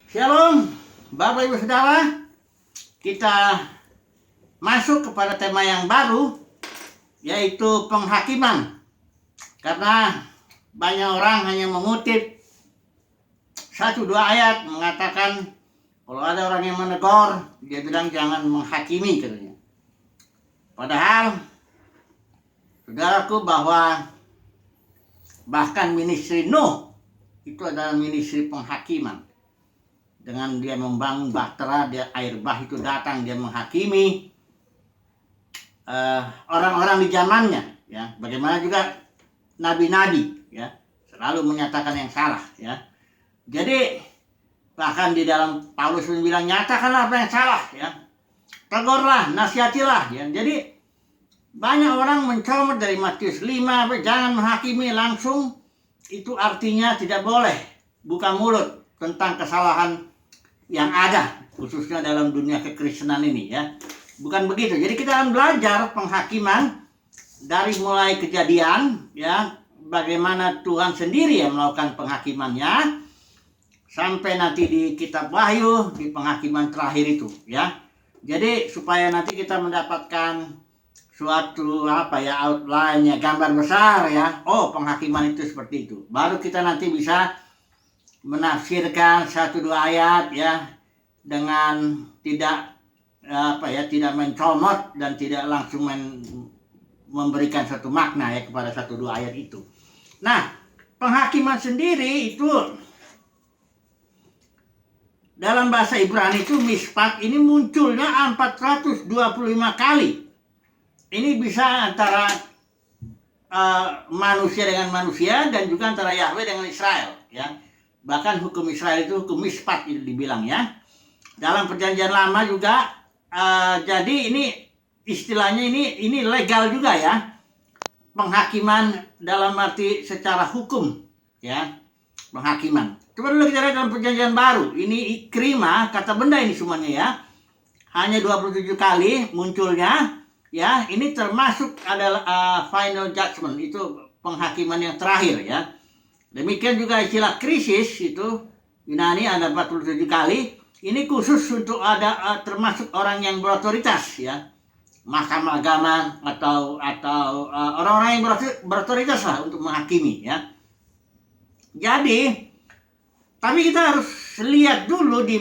Shalom, Bapak Ibu Saudara. Kita masuk kepada tema yang baru, yaitu penghakiman. Karena banyak orang hanya mengutip 1-2 ayat mengatakan kalau ada orang yang menegur, dia bilang jangan menghakimi katanya. Padahal saudaraku, bahwa bahkan ministry Nuh itu adalah ministry penghakiman. Dengan dia membangun bahtera, dia air bah itu datang, dia menghakimi orang-orang di zamannya, ya. Bagaimana juga nabi-nabi, ya, selalu menyatakan yang salah, ya. Jadi bahkan di dalam Paulus pun bilang nyatakanlah apa yang salah, ya. Tegurlah, nasihatilah, ya. Jadi banyak orang mencomot dari Matius 5, jangan menghakimi langsung, itu artinya tidak boleh buka mulut tentang kesalahan yang ada, khususnya dalam dunia kekristenan ini, ya. Bukan begitu. Jadi kita akan belajar penghakiman dari mulai kejadian, ya, bagaimana Tuhan sendiri yang melakukan penghakimannya, sampai nanti di kitab Wahyu, di penghakiman terakhir itu, ya. Jadi supaya nanti kita mendapatkan suatu outline-nya, gambar besar, ya. Oh, penghakiman itu seperti itu. Baru kita nanti bisa menafsirkan 1-2 ayat, ya, dengan tidak tidak mencomot dan tidak langsung memberikan satu makna, ya, kepada 1-2 ayat itu. Nah, penghakiman sendiri itu dalam bahasa Ibrani itu mispat ini munculnya 425 kali. Ini bisa antara manusia dengan manusia dan juga antara Yahweh dengan Israel, ya. Bahkan hukum Israel itu hukum mispat itu dibilang, ya. Dalam perjanjian lama juga, jadi ini istilahnya ini legal juga, ya. Penghakiman dalam arti secara hukum, ya. Penghakiman. Coba dulu kita lihat dalam perjanjian baru. Ini krima, kata benda ini semuanya, ya. Hanya 27 kali munculnya, ya. Ini termasuk adalah final judgment, itu penghakiman yang terakhir, ya. Demikian juga istilah krisis itu Yunani ada 47 kali. Ini khusus untuk ada termasuk orang yang berotoritas, ya. Mahkamah agama atau orang-orang yang berotoritas lah untuk menghakimi, ya. Jadi tapi kita harus lihat dulu di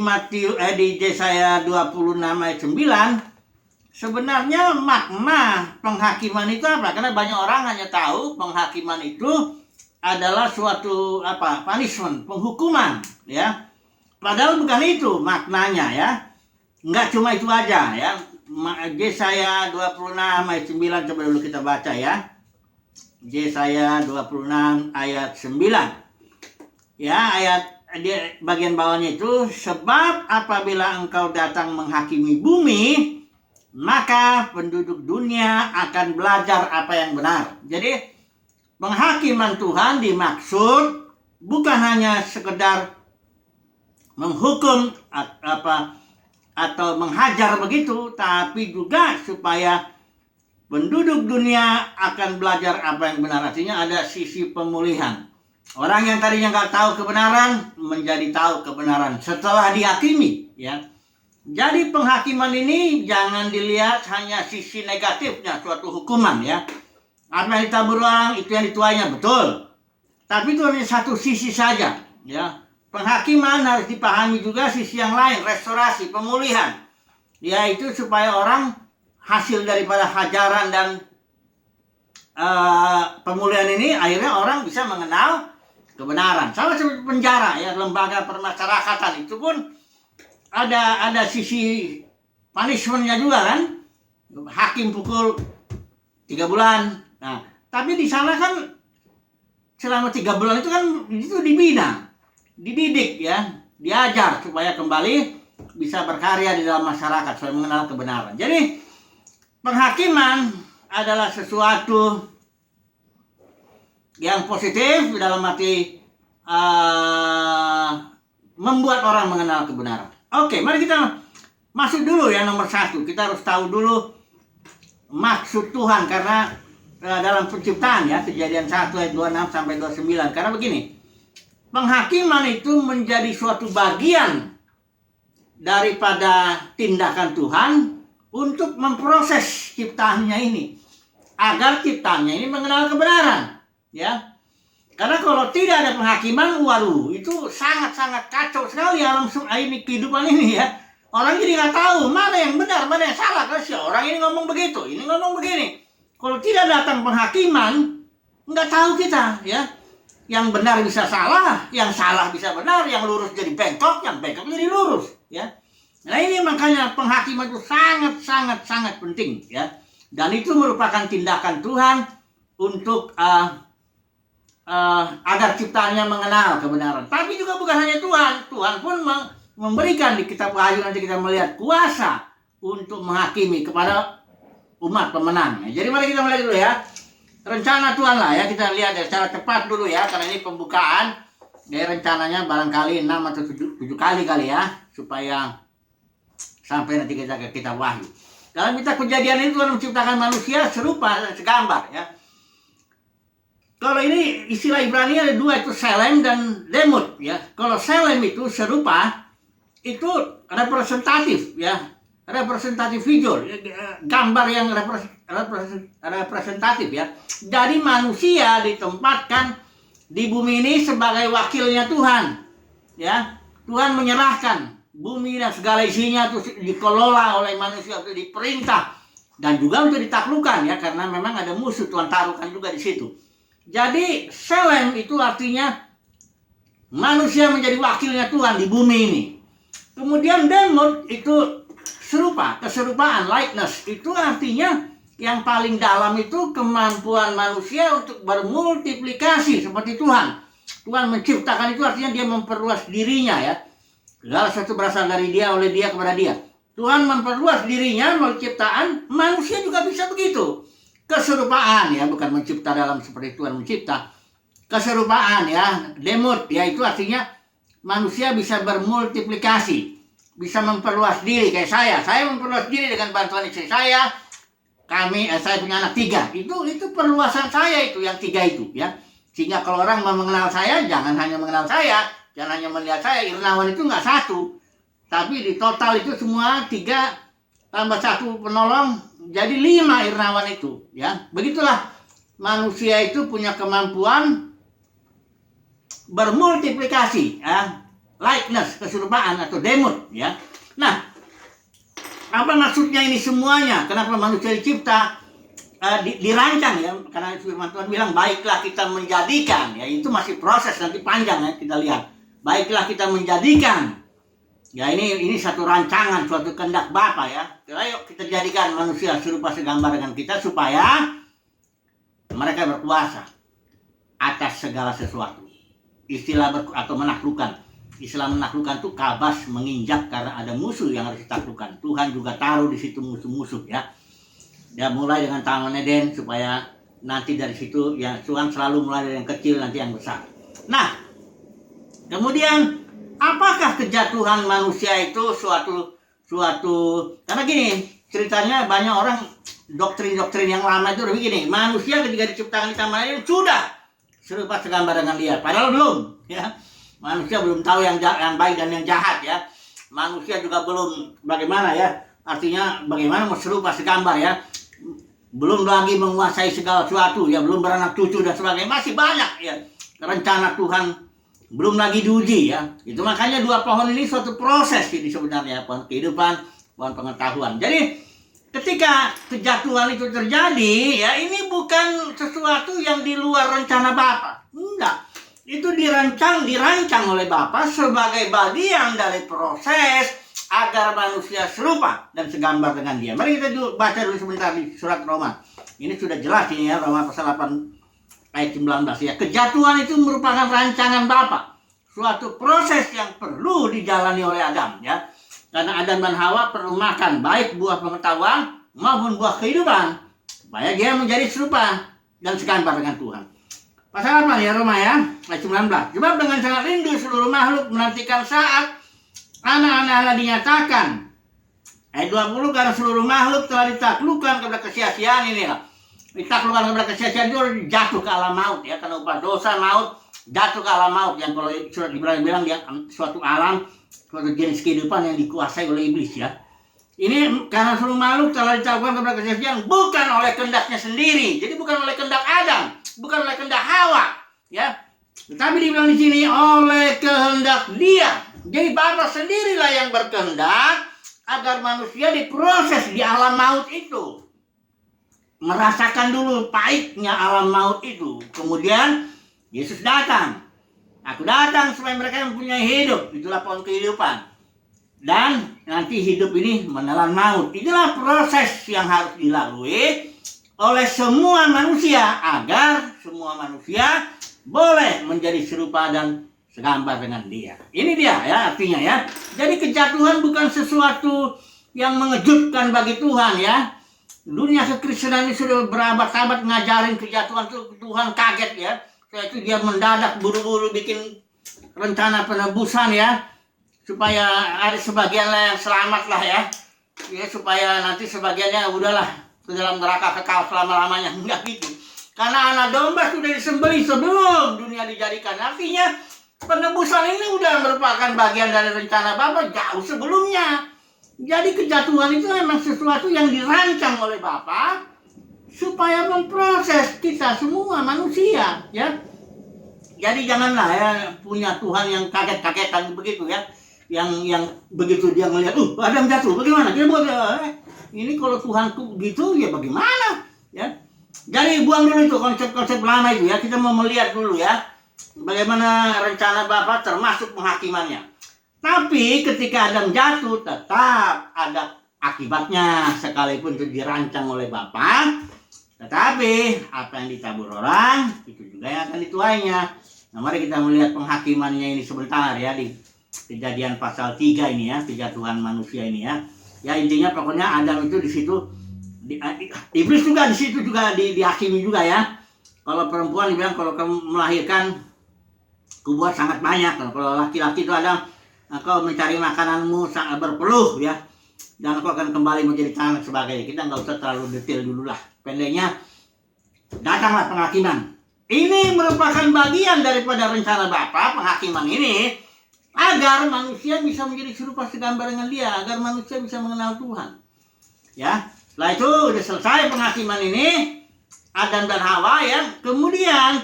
di Yesaya 26 ayat 9 sebenarnya makna penghakiman itu apa? Karena banyak orang hanya tahu penghakiman itu adalah suatu punishment, penghukuman, ya. Padahal bukan itu maknanya, ya. Enggak cuma itu aja, ya. Yesaya 26 ayat 9 coba dulu kita baca, ya. Yesaya 26 ayat 9. Ya, ayat di bagian bawahnya itu, sebab apabila engkau datang menghakimi bumi, maka penduduk dunia akan belajar apa yang benar. Jadi penghakiman Tuhan dimaksud bukan hanya sekedar menghukum atau menghajar begitu, tapi juga supaya penduduk dunia akan belajar apa yang benar. Artinya ada sisi pemulihan. Orang yang tadinya nggak tahu kebenaran menjadi tahu kebenaran setelah dihakimi, ya. Jadi penghakiman ini jangan dilihat hanya sisi negatifnya suatu hukuman, ya. Apa yang ditabur orang itu yang dituainya, betul. Tapi itu hanya satu sisi saja, ya. Penghakiman harus dipahami juga sisi yang lain, restorasi, pemulihan. Yaitu supaya orang hasil daripada hajaran dan pemulihan ini akhirnya orang bisa mengenal kebenaran. Sama seperti penjara, ya, lembaga permasyarakatan itu pun ada sisi punishment-nya juga, kan. Hakim pukul 3 bulan. Nah, tapi di sana kan selama 3 bulan itu kan itu dibina, dididik, ya, diajar supaya kembali bisa berkarya di dalam masyarakat supaya mengenal kebenaran. Jadi penghakiman adalah sesuatu yang positif dalam arti membuat orang mengenal kebenaran. Oke, mari kita masuk dulu, ya, nomor 1. Kita harus tahu dulu maksud Tuhan, karena dalam penciptaan, ya, Kejadian 1 ayat 26 sampai 29. Karena begini, penghakiman itu menjadi suatu bagian daripada tindakan Tuhan untuk memproses ciptaannya ini agar ciptaannya ini mengenal kebenaran, ya. Karena kalau tidak ada penghakiman, waduh, itu sangat-sangat kacau sekali alam ini, kehidupan ini, ya. Orang jadi nggak tahu mana yang benar, mana yang salah. Karena si orang ini ngomong begitu, ini ngomong begini. Kalau tidak datang penghakiman, nggak tahu kita, ya. Yang benar bisa salah, yang salah bisa benar, yang lurus jadi bengkok, yang bengkok jadi lurus, ya. Nah ini makanya penghakiman itu sangat penting, ya. Dan itu merupakan tindakan Tuhan untuk agar ciptaannya mengenal kebenaran. Tapi juga bukan hanya Tuhan. Tuhan pun memberikan di kitab Wahyu, nanti kita melihat kuasa untuk menghakimi kepada umat pemenang. Jadi mari kita melihat dulu, ya. Rencana Tuhan lah, ya. Kita lihat secara cepat dulu, ya. Karena ini pembukaan. Jadi rencananya barangkali 6 atau 7 kali ya. Supaya sampai nanti kita ke kitab Wahyu. Dalam kitab Kejadian itu Tuhan menciptakan manusia serupa, segambar, ya. Kalau ini istilah Ibrani ada 2, itu Selem dan Demut, ya. Kalau Selem itu serupa, itu representatif, ya. Representatif figure, gambar yang representatif, ya. Jadi manusia ditempatkan di bumi ini sebagai wakilnya Tuhan, ya. Tuhan menyerahkan bumi dan segala isinya itu dikelola oleh manusia, itu diperintah dan juga untuk ditaklukkan, ya, karena memang ada musuh Tuhan taruhkan juga di situ. Jadi Selem itu artinya manusia menjadi wakilnya Tuhan di bumi ini. Kemudian Demut itu serupa, keserupaan, likeness. Itu artinya yang paling dalam itu kemampuan manusia untuk bermultiplikasi seperti Tuhan. Tuhan menciptakan itu artinya dia memperluas dirinya, ya. Segala sesuatu berasal dari dia, oleh dia, kepada dia. Tuhan memperluas dirinya melalui ciptaan, manusia juga bisa begitu. Keserupaan, ya, bukan mencipta dalam seperti Tuhan mencipta. Keserupaan, ya, Demut, ya, itu artinya manusia bisa bermultiplikasi, bisa memperluas diri. Kayak saya memperluas diri dengan bantuan istri saya. Saya punya anak 3. Itu perluasan saya itu, yang 3 itu, ya. Sehingga kalau orang mau mengenal saya, jangan hanya mengenal saya, jangan hanya melihat saya. Irnawan itu nggak 1, tapi di total itu semua 3 tambah 1 penolong, jadi 5 Irnawan itu, ya. Begitulah manusia itu punya kemampuan bermultiplikasi, ya. Likeness, keserupaan atau Demut, ya. Nah, apa maksudnya ini semuanya? Kenapa manusia dicipta? Dirancang, ya. Karena firman Tuhan bilang baiklah kita menjadikan, ya. Itu masih proses, nanti panjang, ya, kita lihat. Baiklah kita menjadikan. Ya ini satu rancangan, suatu kehendak Bapa, ya. Ayo kita jadikan manusia serupa segambar dengan kita supaya mereka berkuasa atas segala sesuatu. Istilah atau menaklukkan. Istilah menaklukkan itu kabas, menginjak, karena ada musuh yang harus ditaklukkan. Tuhan juga taruh di situ musuh-musuh, ya. Dia mulai dengan Taman Eden supaya nanti dari situ, ya, Tuhan selalu mulai dari yang kecil nanti yang besar. Nah, kemudian apakah kejatuhan manusia itu suatu karena gini, ceritanya banyak orang doktrin-doktrin yang lama itu begini, manusia ketika diciptakan di Taman Eden sudah serupa segambar dengan dia, padahal belum, ya. Manusia belum tahu yang baik dan yang jahat, ya. Manusia juga belum bagaimana, ya, artinya bagaimana mau serupa segambar, ya. Belum lagi menguasai segala sesuatu, ya, belum beranak cucu dan sebagainya, masih banyak, ya, rencana Tuhan belum lagi diuji, ya. Itu makanya 2 pohon ini suatu proses ini sebenarnya, pohon kehidupan, pohon pengetahuan. Jadi ketika kejatuhan itu terjadi, ya, ini bukan sesuatu yang di luar rencana Bapa. Enggak. Itu dirancang oleh Bapa sebagai bagian dari proses agar manusia serupa dan segambar dengan Dia. Mari kita baca dulu sebentar di surat Roma. Ini sudah jelas ini, ya, Roma pasal 8 ayat 19, ya. Kejatuhan itu merupakan rancangan Bapa, suatu proses yang perlu dijalani oleh Adam, ya. Karena Adam dan Hawa perlu makan baik buah pengetahuan maupun buah kehidupan supaya dia menjadi serupa dan segambar dengan Tuhan. Pasal 8, ya, Roma, ya, ayat 19. Sebab dengan sangat rindu seluruh makhluk menantikan saat anak-anak Allah dinyatakan. Ayat 20, karena seluruh makhluk telah ditaklukkan kepada kesia-siaan ini, lah. Ditaklukkan kepada kesia-siaan itu jatuh ke alam maut, ya, karena upah dosa maut, jatuh ke alam maut, yang kalau surat Ibrani bilang dia suatu alam suatu jenis kehidupan yang dikuasai oleh iblis ya. Ini karena seluruh makhluk telah diciptakan kepada kesaksian bukan oleh kehendaknya sendiri. Jadi bukan oleh kehendak Adam, bukan oleh kehendak Hawa, ya. Tetapi dibilang di sini oleh kehendak Dia. Jadi Bapa sendirilah yang berkehendak agar manusia diproses di alam maut itu. Merasakan dulu pahitnya alam maut itu. Kemudian Yesus datang. Aku datang supaya mereka mempunyai hidup. Itulah pohon kehidupan. Dan nanti hidup ini menelan maut. Itulah proses yang harus dilalui oleh semua manusia. Agar semua manusia boleh menjadi serupa dan segambar dengan Dia. Ini dia ya artinya ya. Jadi kejatuhan bukan sesuatu yang mengejutkan bagi Tuhan ya. Dunia kekristenan ini sudah berabad-abad ngajarin kejatuhan itu, Tuhan kaget ya. Setelah itu dia mendadak buru-buru bikin rencana penebusan ya. Supaya ada sebagian yang selamat lah ya. Ya supaya nanti sebagiannya udahlah ke dalam neraka kekal selama-lamanya. Enggak gitu. Karena anak domba sudah disembelih sebelum dunia dijadikan. Artinya penebusan ini udah merupakan bagian dari rencana Bapa jauh sebelumnya. Jadi kejatuhan itu memang sesuatu yang dirancang oleh Bapa supaya memproses kita semua manusia ya. Jadi janganlah ya punya Tuhan yang kaget-kagetan begitu ya. Yang begitu dia melihat, Adam jatuh, bagaimana? Ini kalau Tuhanku begitu ya bagaimana? Ya. Jadi buang dulu itu konsep-konsep lama itu ya. Kita mau melihat dulu ya bagaimana rencana Bapa termasuk penghakimannya. Tapi ketika Adam jatuh tetap ada akibatnya sekalipun itu dirancang oleh Bapa. Tetapi apa yang ditabur orang itu juga yang akan dituainya. Nah, mari kita melihat penghakimannya ini sebentar ya di Kejadian pasal 3 ini ya, kejatuhan manusia ini ya. Ya intinya pokoknya Adam itu di situ iblis juga di situ juga dihakimi juga ya. Kalau perempuan dibilang kalau kamu melahirkan kubuat sangat banyak. Kalau laki-laki itu Adam, kau mencari makananmu sangat berpeluh ya. Dan kau akan kembali menjadi tanah sebagainya. Kita nggak usah terlalu detail dulu lah. Pendeknya datanglah penghakiman. Ini merupakan bagian daripada rencana Bapa penghakiman ini. Agar manusia bisa menjadi serupa segambar dengan Dia, agar manusia bisa mengenal Tuhan. Ya, setelah itu sudah selesai penghakiman ini, Adam dan Hawa ya. Kemudian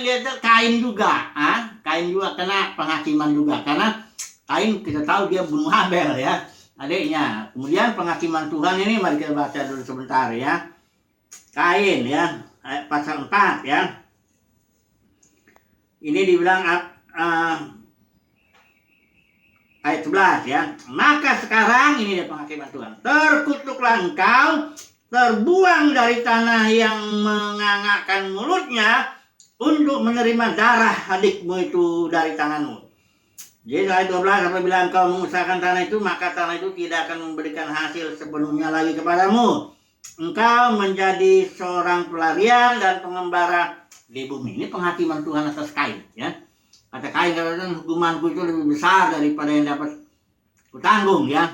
lihat Kain juga, Kain juga kena penghakiman juga karena Kain kita tahu dia bunuh Habel ya, adiknya. Kemudian penghakiman Tuhan ini mari kita baca dulu sebentar ya. Kain ya, pasal 4 ya. Ini dibilang ayat 11 ya. Maka sekarang ini dia penghakiman Tuhan. Terkutuklah engkau, terbuang dari tanah yang mengangakkan mulutnya untuk menerima darah adikmu itu dari tanganmu. Jadi ayat 12 apabila engkau mengusahakan tanah itu maka tanah itu tidak akan memberikan hasil sepenuhnya lagi kepadamu. Engkau menjadi seorang pelarian dan pengembara di bumi. Ini penghakiman Tuhan atas Kain ya. Kata Kain katakan hukumanku itu lebih besar daripada yang dapat kutanggung ya.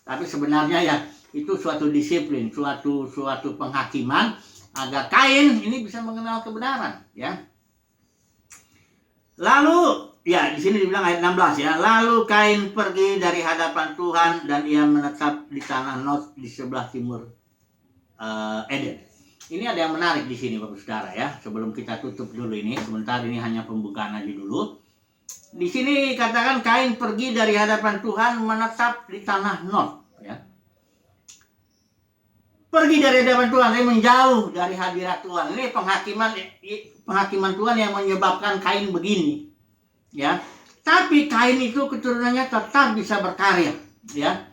Tapi sebenarnya ya itu suatu disiplin, suatu penghakiman agar Kain ini bisa mengenal kebenaran ya. Lalu ya di sini dibilang ayat 16 ya. Lalu Kain pergi dari hadapan Tuhan dan ia menetap di tanah Nod di sebelah timur Eden. Ini ada yang menarik di sini Bapak Saudara ya. Sebelum kita tutup dulu ini, sebentar ini hanya pembukaan aja dulu. Di sini katakan Kain pergi dari hadapan Tuhan menetap di tanah Nod ya. Pergi dari hadapan Tuhan, ini menjauh dari hadirat Tuhan. Ini penghakiman Tuhan yang menyebabkan Kain begini ya. Tapi Kain itu keturunannya tetap bisa berkarya ya.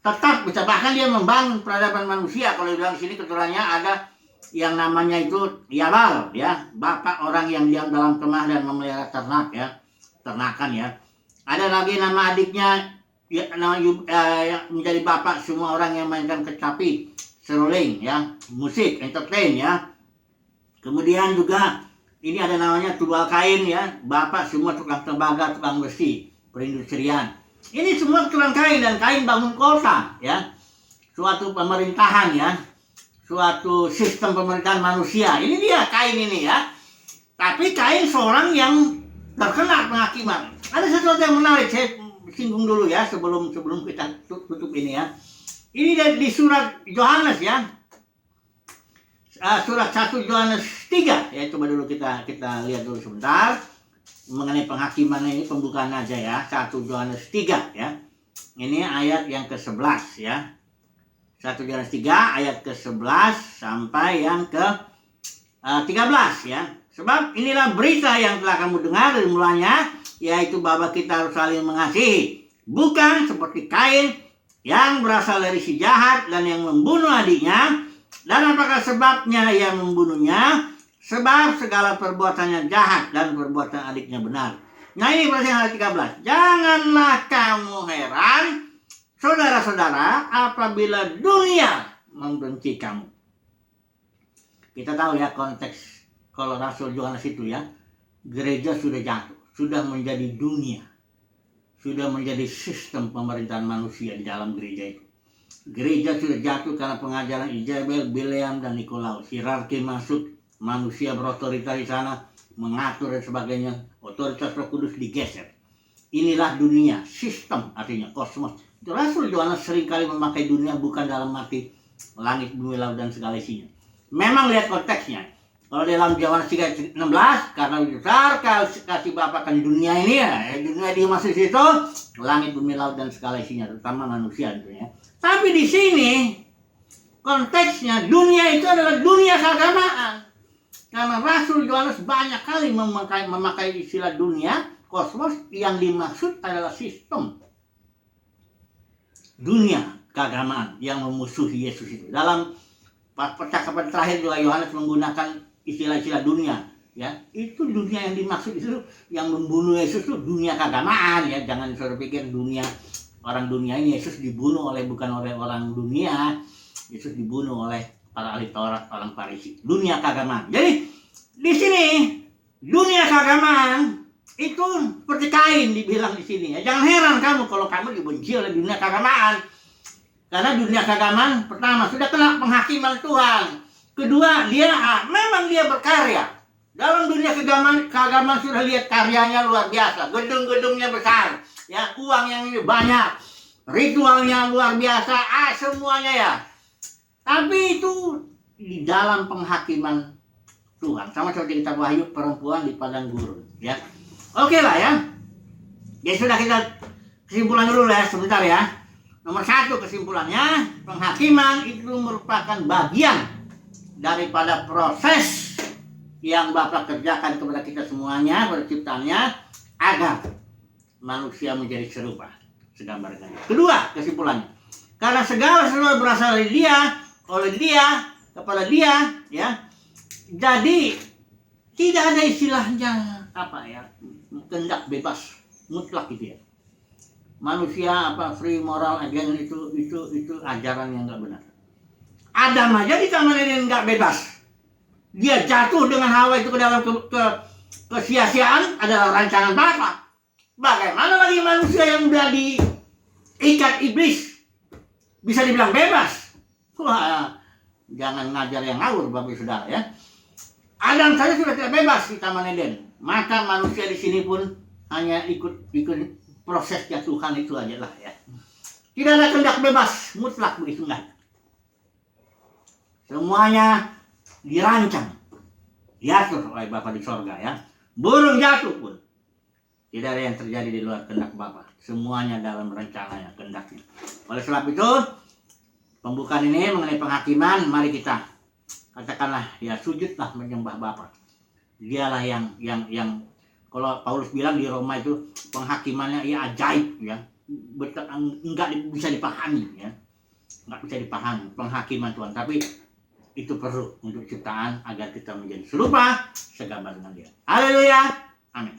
Tetap bisa, bahkan dia membangun peradaban manusia. Kalau bilang di sini keturunannya ada yang namanya itu Yabal ya, bapak orang yang diam dalam kemah dan memelihara ternak ya, ternakan ya. Ada lagi nama adiknya ya, yang menjadi bapak semua orang yang mainkan kecapi, seruling ya, musik, entertain ya. Kemudian juga ini ada namanya Tubal Kain ya, bapak semua tukang tembaga, tukang besi, perindustrian. Ini semua keturunan Kain dan Kain bangun kota ya, suatu pemerintahan ya. Suatu sistem pemerintahan manusia. Ini dia Kain ini ya. Tapi Kain seorang yang terkena penghakiman. Ada sesuatu yang menarik. Saya singgung dulu ya sebelum kita tutup ini ya. Ini di surat Yohanes ya. Surat 1 Yohanes 3 ya, coba dulu kita lihat dulu sebentar mengenai penghakiman ini, pembukaan aja ya. 1 Yohanes 3 ya. Ini ayat yang ke-11 ya. 1 Yohanes 3 ayat ke-11 sampai yang ke-13 ya. Sebab inilah berita yang telah kamu dengar dari mulanya, yaitu bahwa kita harus saling mengasihi, bukan seperti Kain yang berasal dari si jahat dan yang membunuh adiknya. Dan apakah sebabnya ia membunuhnya? Sebab segala perbuatannya jahat dan perbuatan adiknya benar. Nah ini versi ayat 13. Janganlah kamu heran, saudara-saudara, apabila dunia membenci kamu. Kita tahu ya konteks kalau Rasul Yohanes itu ya, gereja sudah jatuh, sudah menjadi dunia, sudah menjadi sistem pemerintahan manusia di dalam gereja itu. Gereja sudah jatuh karena pengajaran Izabel, Bileam, dan Nikolaus. Hierarki masuk, manusia berotoritas di sana, mengatur dan sebagainya. Otoritas Roh Kudus digeser. Inilah dunia, sistem artinya kosmos. Rasul Yohanes seringkali memakai dunia bukan dalam arti langit, bumi, laut, dan segala isinya. Memang lihat konteksnya. Kalau dalam Yohanes 3:16, karena besar kasih Bapa kan dunia ini ya, dunia dia masih situ, langit, bumi, laut, dan segala isinya, terutama manusia gitu ya. Tapi di sini konteksnya dunia itu adalah dunia keagamaan. Karena Rasul Yohanes banyak kali memakai istilah dunia, kosmos, yang dimaksud adalah sistem dunia keagamaan yang memusuhi Yesus itu. Dalam percakapan terakhir juga Yohanes menggunakan istilah-istilah dunia ya. Itu dunia yang dimaksud itu yang membunuh Yesus itu dunia keagamaan ya. Jangan saudara pikir dunia orang dunia ini Yesus dibunuh bukan oleh orang dunia. Yesus dibunuh oleh para ahli Taurat, orang Farisi. Dunia keagamaan. Jadi di sini dunia keagamaan itu seperti Kain dibilang di sini ya. Jangan heran kamu kalau kamu dibenci oleh dunia keagamaan. Karena dunia keagamaan pertama sudah kena penghakiman Tuhan. Kedua, memang dia berkarya. Dalam dunia keagamaan sudah lihat karyanya luar biasa. Gedung-gedungnya besar. Ya, uang yang banyak. Ritualnya luar biasa. Semuanya ya. Tapi itu di dalam penghakiman Tuhan. Sama seperti kitab Wahyu, perempuan di padang gurun. Ya. Oke lah ya. Ya sudah, kita kesimpulan dulu ya sebentar ya. Nomor 1 kesimpulannya, penghakiman itu merupakan bagian daripada proses yang Bapa kerjakan kepada kita semuanya, penciptaannya, agar manusia menjadi serupa segambar dengan Dia. Kedua kesimpulannya, karena segala sesuatu berasal dari Dia, oleh Dia, kepada Dia, ya. Jadi tidak ada istilahnya kehendak bebas mutlak gitu ya. Manusia free moral again itu ajaran yang enggak benar. Adam aja di Taman Eden nggak bebas. Dia jatuh dengan Hawa itu ke dalam kesia-siaan adalah rancangan Bapa. Bagaimana lagi manusia yang udah diikat iblis bisa dibilang bebas? Wah, jangan ngajar yang ngawur Bapak Saudara ya. Adam saja sudah tidak bebas di Taman Eden. Maka manusia di sini pun hanya ikut prosesnya Tuhan itu aja lah ya. Tidak ada kehendak bebas mutlak begitu enggak. Semuanya dirancang, diatur oleh Bapa di sorga ya. Burung jatuh pun tidak ada yang terjadi di luar kehendak Bapa. Semuanya dalam rencananya, kehendaknya. Oleh sebab itu, pembukaan ini mengenai penghakiman, mari kita katakanlah ya, sujudlah menyembah Bapa. Dialah yang kalau Paulus bilang di Roma itu penghakimannya ya ajaib ya. Enggak bisa dipahami ya. Enggak bisa dipahami penghakiman Tuhan, tapi itu perlu untuk ciptaan agar kita menjadi serupa segambar dengan Dia. Haleluya. Amin.